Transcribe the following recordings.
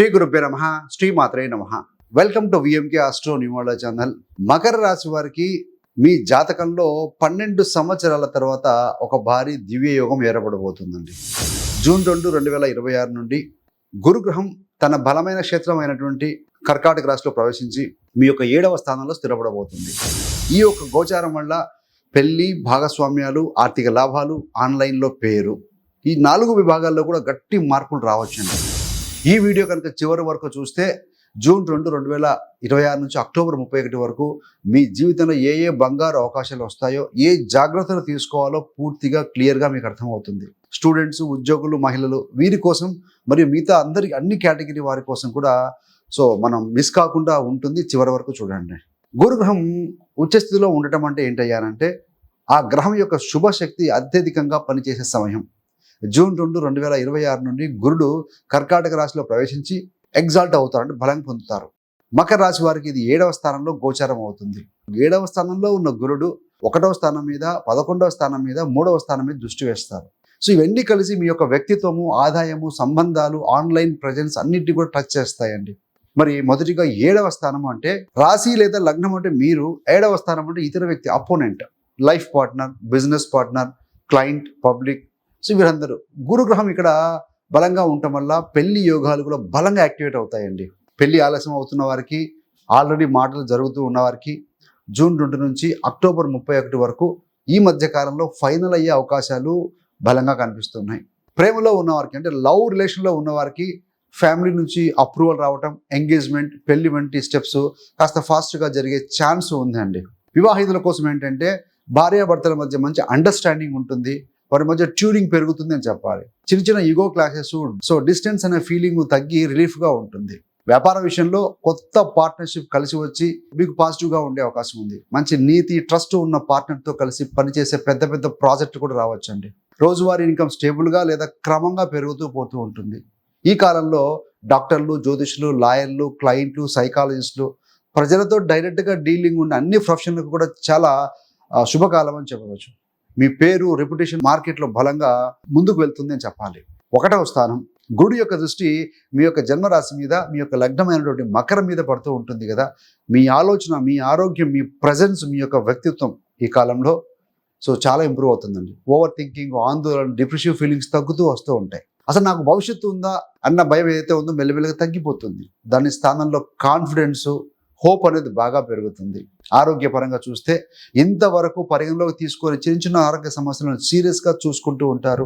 శ్రీ గురుభ్యో నమః, శ్రీ మాత్రే నమః. Welcome to VMK astro numerology channel. మకర రాశి వారికి మీ జాతకంలో 12 సంవత్సరాల తర్వాత ఒక భారీ దివ్య యోగం ఏర్పడబోతుందండి. జూన్ 2, 2026 నుండి గురుగ్రహం తన బలమైన క్షేత్రం అయినటువంటి కర్కాటక రాశిలో ప్రవేశించి మీ యొక్క 7వ స్థానంలో స్థిరపడబోతుంది. ఈ యొక్క గోచారం వల్ల పెళ్లి, భాగస్వామ్యాలు, ఆర్థిక లాభాలు, ఆన్లైన్లో పేరు, ఈ 4 విభాగాల్లో కూడా గట్టి మార్పులు రావచ్చండి. ఈ వీడియో కనుక చివరి వరకు చూస్తే జూన్ 2, 2026 నుంచి అక్టోబర్ 31 వరకు మీ జీవితంలో ఏ బంగారు అవకాశాలు వస్తాయో, ఏ జాగ్రత్తలు తీసుకోవాలో పూర్తిగా క్లియర్గా మీకు అర్థమవుతుంది. స్టూడెంట్స్, ఉద్యోగులు, మహిళలు వీరి కోసం మరియు మిగతా అందరికి అన్ని కేటగిరీ వారి కోసం కూడా మనం మిస్ కాకుండా ఉంటుంది. చివరి వరకు చూడండి. గురుగ్రహం ఉచ్చస్థితిలో ఉండటం అంటే ఏంటయ్యానంటే ఆ గ్రహం యొక్క శుభశక్తి అత్యధికంగా పనిచేసే సమయం. జూన్ 2, 2026 నుండి గురుడు కర్కాటక రాశిలో ప్రవేశించి ఎగ్జాల్ట్ అవుతారు, అంటే బలం పొందుతారు. మకర రాశి వారికి ఇది 7వ స్థానంలో గోచారం అవుతుంది. 7వ స్థానంలో ఉన్న గురుడు 1వ స్థానం మీద, 11వ స్థానం మీద, 3వ స్థానం మీద దృష్టి వేస్తారు. ఇవన్నీ కలిసి మీ యొక్క వ్యక్తిత్వము, ఆదాయము, సంబంధాలు, ఆన్లైన్ ప్రజెన్స్ అన్నిటిని కూడా టచ్ చేస్తాయండి. మరి మొదటిగా 7వ స్థానం అంటే రాశి లేదా లగ్నం అంటే మీరు, 7వ స్థానం అంటే ఇతర వ్యక్తి, opponent, life partner, business partner, client, public. వీరందరూ గురుగ్రహం ఇక్కడ బలంగా ఉండటం వల్ల పెళ్లి యోగాలు కూడా బలంగా యాక్టివేట్ అవుతాయండి. పెళ్లి ఆలస్యం అవుతున్న వారికి, ఆల్రెడీ మాటలు జరుగుతూ ఉన్నవారికి జూన్ 2 నుంచి అక్టోబర్ 31 వరకు ఈ మధ్య కాలంలో ఫైనల్ అయ్యే అవకాశాలు బలంగా కనిపిస్తున్నాయి. ప్రేమలో ఉన్నవారికి, అంటే లవ్ రిలేషన్లో ఉన్నవారికి ఫ్యామిలీ నుంచి అప్రూవల్ రావటం, ఎంగేజ్మెంట్, పెళ్లి వంటి స్టెప్స్ కాస్త ఫాస్ట్గా జరిగే ఛాన్స్ ఉందండి. వివాహితుల కోసం ఏంటంటే భార్యాభర్తల మధ్య మంచి అండర్స్టాండింగ్ ఉంటుంది, వారి మధ్య ట్యూనింగ్ పెరుగుతుంది అని చెప్పాలి. చిన్న చిన్న ఈగో క్లాసెస్, డిస్టెన్స్ అనే ఫీలింగ్ తగ్గి రిలీఫ్గా ఉంటుంది. వ్యాపార విషయంలో కొత్త పార్ట్నర్షిప్ కలిసి వచ్చి మీకు పాజిటివ్గా ఉండే అవకాశం ఉంది. మంచి నీతి, ట్రస్ట్ ఉన్న పార్ట్నర్తో కలిసి పనిచేసే పెద్ద పెద్ద ప్రాజెక్ట్ కూడా రావచ్చండి. రోజువారీ ఇన్కమ్ స్టేబుల్గా లేదా క్రమంగా పెరుగుతూ పోతూ ఉంటుంది. ఈ కాలంలో డాక్టర్లు, జ్యోతిష్యులు, లాయర్లు, క్లయింట్లు, సైకాలజిస్టులు, ప్రజలతో డైరెక్ట్గా డీలింగ్ ఉన్న అన్ని ప్రొఫెషన్లకు కూడా చాలా శుభకాలం అని చెప్పవచ్చు. మీ పేరు, రెప్యుటేషన్ మార్కెట్లో బలంగా ముందుకు వెళ్తుంది అని చెప్పాలి. 1వ స్థానం గురుడు యొక్క దృష్టి మీ యొక్క జన్మరాశి మీద, మీ యొక్క లగ్నమైనటువంటి మకరం మీద పడుతూ ఉంటుంది కదా. మీ ఆలోచన, మీ ఆరోగ్యం, మీ ప్రజెన్స్, మీ యొక్క వ్యక్తిత్వం ఈ కాలంలో చాలా ఇంప్రూవ్ అవుతుందండి. ఓవర్ థింకింగ్, ఆందోళన, డిప్రెసివ్ ఫీలింగ్స్ తగ్గుతూ వస్తూ ఉంటాయి. అసలు నాకు భవిష్యత్తు ఉందా అన్న భయం ఏదైతే ఉందో మెల్లమెల్లగా తగ్గిపోతుంది. దాని స్థానంలో కాన్ఫిడెన్స్, హోప్ అనేది బాగా పెరుగుతుంది. ఆరోగ్యపరంగా చూస్తే ఇంతవరకు పరిగణలోకి తీసుకొని చిన్న చిన్న ఆరోగ్య సమస్యలను సీరియస్గా చూసుకుంటూ ఉంటారు.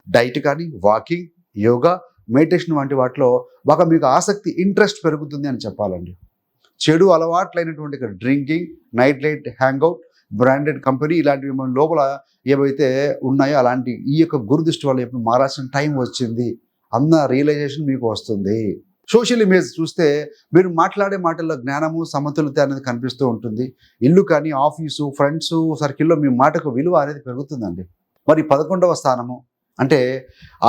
డైట్ కానీ, వాకింగ్, యోగా, మెడిటేషన్ వంటి వాటిలో బాగా మీకు ఆసక్తి, ఇంట్రెస్ట్ పెరుగుతుంది అని చెప్పాలండి. చెడు అలవాట్లైనటువంటి drinking, night light hangout, branded company ఇలాంటివి మన లోపల ఏవైతే ఉన్నాయో అలాంటి ఈ యొక్క గురుదృష్టి వల్ల ఎప్పుడు మారాల్సిన టైం వచ్చింది అన్న రియలైజేషన్ మీకు వస్తుంది. సోషల్ ఇమేజ్ చూస్తే మీరు మాట్లాడే మాటల్లో జ్ఞానము, సమతుల్యత అనేది కనిపిస్తూ ఉంటుంది. ఇల్లు కానీ, ఆఫీసు, ఫ్రెండ్స్ సర్కిల్లో మీ మాటకు విలువ అనేది పెరుగుతుందండి. మరి 11వ స్థానము అంటే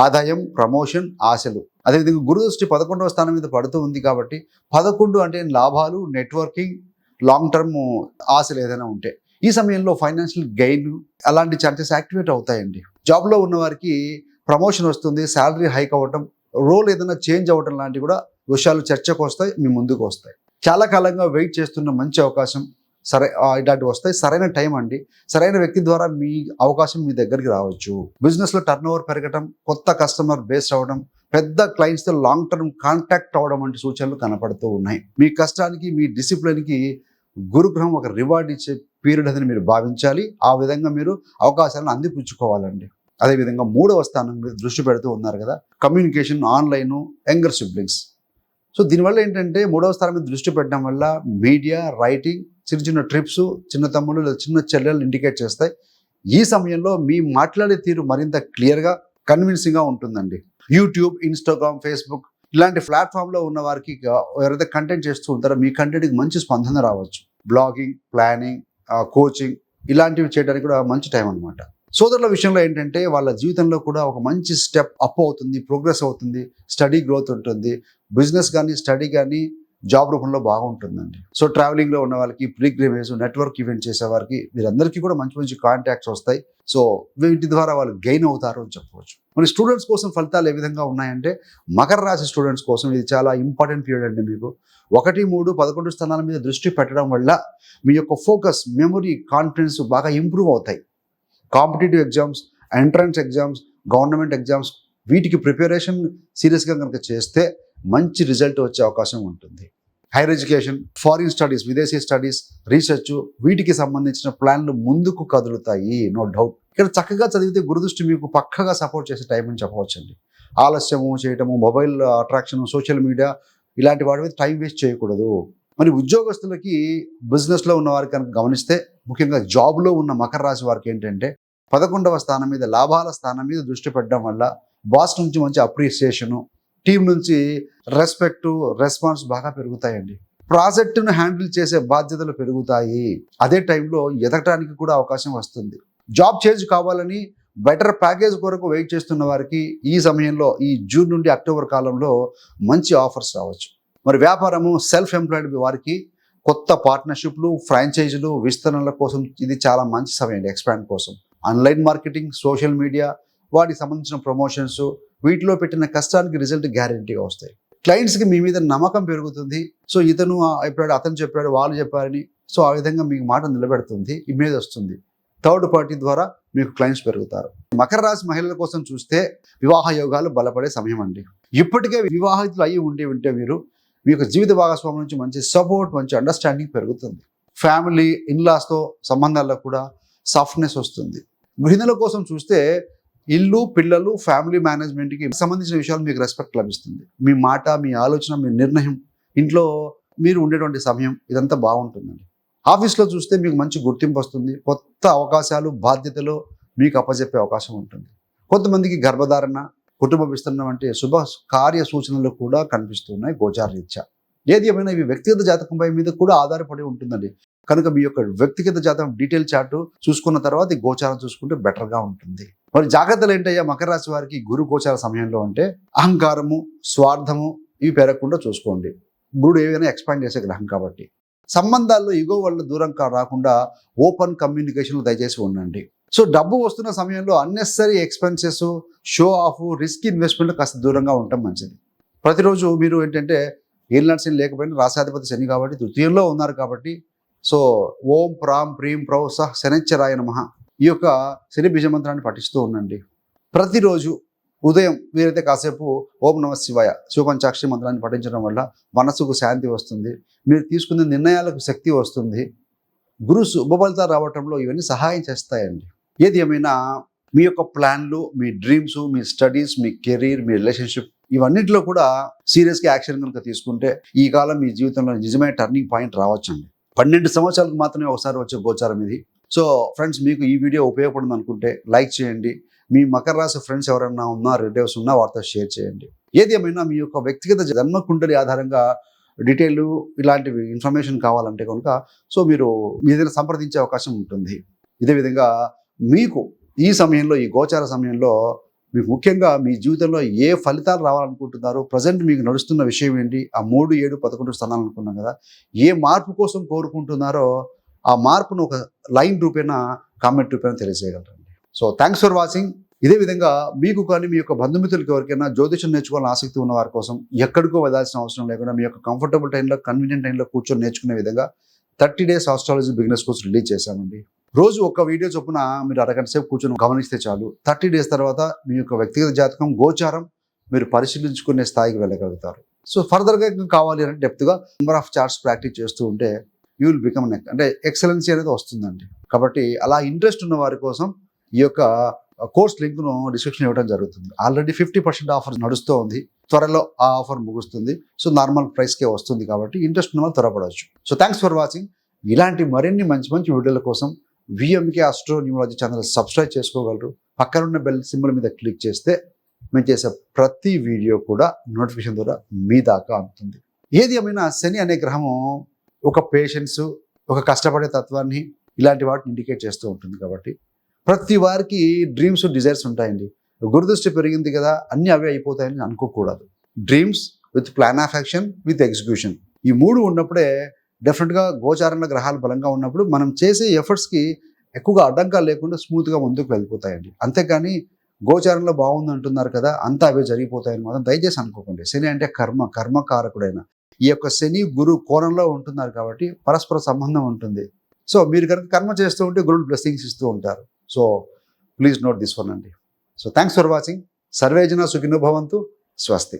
ఆదాయం, ప్రమోషన్, ఆశలు. అదేవిధంగా గురుదృష్టి 11వ స్థానం మీద పడుతూ ఉంది కాబట్టి 11 అంటే లాభాలు, నెట్వర్కింగ్, లాంగ్ టర్మ్ ఆశలు ఏదైనా ఉంటే ఈ సమయంలో ఫైనాన్షియల్ గెయిన్ అలాంటి ఛాన్సెస్ యాక్టివేట్ అవుతాయండి. జాబ్లో ఉన్న వారికి ప్రమోషన్ వస్తుంది, శాలరీ హైక్ అవ్వటం, రోల్ ఏదైనా చేంజ్ అవ్వటం లాంటివి కూడా విషయాలు చర్చకు వస్తాయి, మీ ముందుకు వస్తాయి. చాలా కాలంగా వెయిట్ చేస్తున్న మంచి అవకాశం ఇలాంటివి వస్తాయి. సరైన టైం అండి. సరైన వ్యక్తి ద్వారా మీ అవకాశం మీ దగ్గరికి రావచ్చు. బిజినెస్లో టర్న్ ఓవర్ పెరగటం, కొత్త కస్టమర్ బేస్ అవ్వడం, పెద్ద క్లయింట్స్తో లాంగ్ టర్మ్ కాంటాక్ట్ అవ్వడం వంటి సూచనలు కనపడుతూ ఉన్నాయి. మీ కష్టానికి, మీ డిసిప్లిన్కి గురుగ్రహం ఒక రివార్డ్ ఇచ్చే పీరియడ్ అని మీరు భావించాలి. ఆ విధంగా మీరు అవకాశాలను అందిపుచ్చుకోవాలండి. అదేవిధంగా 3వ స్థానం మీద దృష్టి పెడుతూ ఉన్నారు కదా, కమ్యూనికేషన్, ఆన్లైన్, యంగర్ సిబ్లింగ్స్. దీనివల్ల ఏంటంటే 3వ స్థానం మీద దృష్టి పెట్టడం వల్ల మీడియా, రైటింగ్, చిన్న చిన్న ట్రిప్స్, చిన్న తమ్ముళ్ళు లేదా చిన్న చెల్లెలు ఇండికేట్ చేస్తాయి. ఈ సమయంలో మీ మాట్లాడే తీరు మరింత క్లియర్గా, కన్విన్సింగ్గా ఉంటుందండి. యూట్యూబ్, ఇన్స్టాగ్రామ్, ఫేస్బుక్ ఇలాంటి ప్లాట్ఫామ్లో ఉన్న వారికి ఎవరైతే కంటెంట్ చేస్తూ ఉంటారో మీ కంటెంట్కి మంచి స్పందన రావచ్చు. బ్లాగింగ్, ప్లానింగ్, కోచింగ్ ఇలాంటివి చేయడానికి కూడా మంచి టైం అనమాట. సోదరుల విషయంలో ఏంటంటే వాళ్ళ జీవితంలో కూడా ఒక మంచి స్టెప్ అప్ అవుతుంది, ప్రోగ్రెస్ అవుతుంది, స్టడీ గ్రోత్ ఉంటుంది. బిజినెస్ కానీ, స్టడీ కానీ, జాబ్ రూపంలో బాగుంటుందండి. సో ట్రావెలింగ్లో ఉన్న వాళ్ళకి, ప్రీగ్రిమేజ్, నెట్వర్క్ ఈవెంట్ చేసే వారికి వీరందరికీ కూడా మంచి మంచి కాంటాక్ట్స్ వస్తాయి. సో వీటి ద్వారా వాళ్ళు గెయిన్ అవుతారు అని చెప్పవచ్చు. మరి స్టూడెంట్స్ కోసం ఫలితాలు ఏ విధంగా ఉన్నాయంటే, మకర రాశి స్టూడెంట్స్ కోసం ఇది చాలా ఇంపార్టెంట్ పీరియడ్ అండి. మీకు 1, 3, 11 స్థానాల మీద దృష్టి పెట్టడం వల్ల మీ యొక్క ఫోకస్, మెమొరీ, కాన్ఫిడెన్స్ బాగా ఇంప్రూవ్ అవుతాయి. Competitive exams, entrance exams, government exams వీటికి ప్రిపరేషన్ సీరియస్గా కనుక చేస్తే మంచి రిజల్ట్ వచ్చే అవకాశం ఉంటుంది. హైయర్ ఎడ్యుకేషన్, ఫారిన్ స్టడీస్, విదేశీ స్టడీస్, రీసెర్చ్ వీటికి సంబంధించిన ప్లాన్లు ముందుకు కదులుతాయి, నో డౌట్. ఇక్కడ చక్కగా చదివితే గురుదృష్టి మీకు పక్కగా సపోర్ట్ చేసే టైం అని చెప్పవచ్చండి. ఆలస్యము చేయటము, మొబైల్ అట్రాక్షన్, సోషల్ మీడియా ఇలాంటి వాటి మీద టైం వేస్ట్ చేయకూడదు. మరి ఉద్యోగస్తులకి, బిజినెస్లో ఉన్న వారికి కనుక గమనిస్తే, ముఖ్యంగా జాబ్లో ఉన్న మకర రాశి వారికి ఏంటంటే 11వ స్థానం మీద, లాభాల స్థానం మీద దృష్టి పెట్టడం వల్ల బాస్ నుంచి మంచి అప్రిసియేషను, టీం నుంచి రెస్పెక్ట్, రెస్పాన్స్ బాగా పెరుగుతాయండి. ప్రాజెక్టును హ్యాండిల్ చేసే బాధ్యతలు పెరుగుతాయి. అదే టైంలో ఎదగటానికి కూడా అవకాశం వస్తుంది. జాబ్ చేంజ్ కావాలని బెటర్ ప్యాకేజ్ కొరకు వెయిట్ చేస్తున్న వారికి ఈ సమయంలో, ఈ జూన్ నుండి అక్టోబర్ కాలంలో మంచి ఆఫర్స్ రావచ్చు. మరి వ్యాపారము, సెల్ఫ్ ఎంప్లాయిడ్ వారికి కొత్త పార్ట్నర్షిప్లు, ఫ్రాంచైజీలు, విస్తరణల కోసం ఇది చాలా మంచి సమయం అండి. ఎక్స్పాండ్ కోసం ఆన్లైన్ మార్కెటింగ్, సోషల్ మీడియా వాటికి సంబంధించిన ప్రమోషన్స్, వీటిలో పెట్టిన కష్టానికి రిజల్ట్ గ్యారెంటీగా వస్తాయి. క్లయింట్స్కి మీ మీద నమ్మకం పెరుగుతుంది. సో ఇతను చెప్పాడు, అతను చెప్పాడు, వాళ్ళు చెప్పారని, సో ఆ విధంగా మీకు మాట నిలబెడుతుంది, ఇమేజ్ వస్తుంది. థర్డ్ పార్టీ ద్వారా మీకు క్లయింట్స్ పెరుగుతారు. మకర రాశి మహిళల కోసం చూస్తే వివాహ యోగాలు బలపడే సమయం అండి. ఇప్పటికే వివాహితులు అయ్యి ఉంటే మీరు, మీ యొక్క జీవిత భాగస్వామి నుంచి మంచి సపోర్ట్, మంచి అండర్స్టాండింగ్ పెరుగుతుంది. ఫ్యామిలీ, ఇన్లాస్తో సంబంధాల్లో కూడా సాఫ్ట్నెస్ వస్తుంది. గృహిణుల కోసం చూస్తే ఇల్లు, పిల్లలు, ఫ్యామిలీ మేనేజ్మెంట్కి సంబంధించిన విషయాలు మీకు రెస్పెక్ట్ లభిస్తుంది. మీ మాట, మీ ఆలోచన, మీ నిర్ణయం, ఇంట్లో మీరు ఉండేటువంటి సమయం ఇదంతా బాగుంటుందండి. ఆఫీస్లో చూస్తే మీకు మంచి గుర్తింపు వస్తుంది. కొత్త అవకాశాలు, బాధ్యతలు మీకు అప్పచెప్పే అవకాశం ఉంటుంది. కొంతమందికి గర్భధారణ, కుటుంబ విస్తరణ వంటి శుభ కార్య సూచనలు కూడా కనిపిస్తున్నాయి గోచార రీత్యా. ఏది ఏమైనా ఇవి వ్యక్తిగత జాతకంపై మీద కూడా ఆధారపడి ఉంటుందండి. కనుక మీ యొక్క వ్యక్తిగత జాతకం డీటెయిల్ చార్ట్ చూసుకున్న తర్వాత ఈ గోచారం చూసుకుంటే బెటర్గా ఉంటుంది. మరి జాగ్రత్తలు ఏంటయ్యా మకర రాశి వారికి గురు గోచార సమయంలో అంటే, అహంకారము, స్వార్థము ఇవి పెరగకుండా చూసుకోండి. గురుడు ఏవైనా ఎక్స్పాండ్ చేసే గ్రహం కాబట్టి సంబంధాల్లో ఇగో వల్ల దూరం రాకుండా ఓపెన్ కమ్యూనికేషన్లో దయచేసి ఉండండి. సో డబ్బు వస్తున్న సమయంలో unnecessary expenses, show off, risk investment కాస్త దూరంగా ఉండటం మంచిది. ప్రతిరోజు మీరు ఏంటంటే ఏలినాటి శని లేకపోయినా రాశాధిపతి శని కాబట్టి తృతీయంలో ఉన్నారు కాబట్టి, సో ఓం ప్రాం ప్రీం ప్రౌ సహ శనిశ్చరాయ నమః ఈ యొక్క శని బీజ మంత్రాన్ని పఠిస్తూ ఉండండి. ప్రతిరోజు ఉదయం వీరైతే కాసేపు ఓం నమః శివాయ శివపంచాక్షరి మంత్రాన్ని పఠించడం వల్ల మనసుకు శాంతి వస్తుంది. మీరు తీసుకునే నిర్ణయాలకు శక్తి వస్తుంది. గురు శుభ ఫలితాలు రావటంలో ఇవన్నీ సహాయం చేస్తాయండి. ఏది ఏమైనా మీ యొక్క ప్లాన్లు, మీ డ్రీమ్స్, మీ స్టడీస్, మీ కెరీర్, మీ రిలేషన్షిప్ ఇవన్నింటిలో కూడా సీరియస్గా యాక్షన్ కనుక తీసుకుంటే ఈ కాలం మీ జీవితంలో నిజమైన టర్నింగ్ పాయింట్ రావచ్చండి. 12 సంవత్సరాలకు మాత్రమే ఒకసారి వచ్చే గోచారం ఇది. సో ఫ్రెండ్స్, మీకు ఈ వీడియో ఉపయోగపడింది అనుకుంటే లైక్ చేయండి. మీ మకర రాశి ఫ్రెండ్స్ ఎవరైనా ఉన్నా, రిలేటివ్స్ ఉన్నా వారితో షేర్ చేయండి. ఏది ఏమైనా మీ యొక్క వ్యక్తిగత జన్మ కుండలి ఆధారంగా డీటెయిల్ ఇలాంటివి ఇన్ఫర్మేషన్ కావాలంటే కనుక సో మీరు ఏదైనా సంప్రదించే అవకాశం ఉంటుంది. ఇదే విధంగా మీకు ఈ సమయంలో, ఈ గోచార సమయంలో మీకు ముఖ్యంగా మీ జీవితంలో ఏ ఫలితాలు రావాలనుకుంటున్నారో, ప్రజెంట్ మీకు నడుస్తున్న విషయం ఏంటి, ఆ 3, 7, 11 స్థానాలు అనుకున్నాం కదా, ఏ మార్పు కోసం కోరుకుంటున్నారో ఆ మార్పును ఒక లైన్ రూపేణా, కామెంట్ రూపేణా తెలియజేయగలరండి. So thanks for watching. ఇదే విధంగా మీకు కానీ మీ యొక్క బంధుమిత్రులకి ఎవరికైనా జ్యోతిషం నేర్చుకోవాలని ఆసక్తి ఉన్న వారి కోసం ఎక్కడికో వెళ్ళాల్సిన అవసరం లేకుండా మీ యొక్క కంఫర్టబుల్ టైంలో, కన్వీనియంట్ టైంలో కూర్చొని నేర్చుకునే విధంగా 30 days astrology beginners course release చేశామండి. రోజు ఒక వీడియో చొప్పున మీరు అరగంట సేపు కూర్చొని గమనిస్తే చాలు. 30 days తర్వాత మీ యొక్క వ్యక్తిగత జాతకం, గోచారం మీరు పరిశీలించుకునే స్థాయికి వెళ్ళగలుగుతారు. సో ఫర్దర్గా కావాలి అంటే డెప్త్గా నెంబర్ ఆఫ్ చార్ట్స్ ప్రాక్టీస్ చేస్తూ ఉంటే యూ విల్ బికమ్ అంటే ఎక్సలెన్సీ అనేది వస్తుందండి. కాబట్టి అలా ఇంట్రెస్ట్ ఉన్న వారి కోసం ఈ యొక్క కోర్స్ లింక్ను డిస్క్రిప్షన్ ఇవ్వడం జరుగుతుంది. ఆల్రెడీ 50% ఆఫర్ నడుస్తూ ఉంది. త్వరలో ఆ ఆఫర్ ముగుస్తుంది. సో నార్మల్ ప్రైస్కే వస్తుంది కాబట్టి ఇంట్రెస్ట్ ఉన్న వాళ్ళు త్వరపడవచ్చు. So thanks for watching. ఇలాంటి మరిన్ని మంచి మంచి వీడియోల కోసం VMK astro numerology channel subscribe చేసుకోగలరు. పక్కనున్న బెల్ సింబల్ మీద క్లిక్ చేస్తే మేము చేసే ప్రతి వీడియో కూడా నోటిఫికేషన్ ద్వారా మీ దాకా అందుతుంది. ఏది ఏమైనా శని అనే గ్రహము ఒక పేషెన్స్, ఒక కష్టపడే తత్వాన్ని ఇలాంటి వాటిని ఇండికేట్ చేస్తూ ఉంటుంది. కాబట్టి ప్రతి వారికి డ్రీమ్స్, డిజైర్స్ ఉంటాయండి. గురుదృష్టి పెరిగింది కదా అన్నీ అవే అయిపోతాయని అనుకోకూడదు. Dreams with plan of action with execution ఈ 3 ఉన్నప్పుడే డెఫినెట్గా గోచారంలో గ్రహాలు బలంగా ఉన్నప్పుడు మనం చేసే ఎఫర్ట్స్కి ఎక్కువగా అడ్డంకాలు లేకుండా స్మూత్గా ముందుకు వెళ్ళిపోతాయండి. అంతేకాని గోచారంలో బాగుంది అంటున్నారు కదా, అంతా అవే జరిగిపోతాయని మాత్రం దయచేసి అనుకోకండి. శని అంటే కర్మకారకుడైన ఈ యొక్క శని గురు కోణంలో ఉంటున్నారు కాబట్టి పరస్పర సంబంధం ఉంటుంది. సో మీరు కనుక కర్మ చేస్తూ ఉంటే గురుడు బ్లెస్సింగ్స్ ఇస్తూ ఉంటారు. So please note this one అండి. So thanks for watching. సర్వేజన సుఖినో భవంతు. స్వస్తి.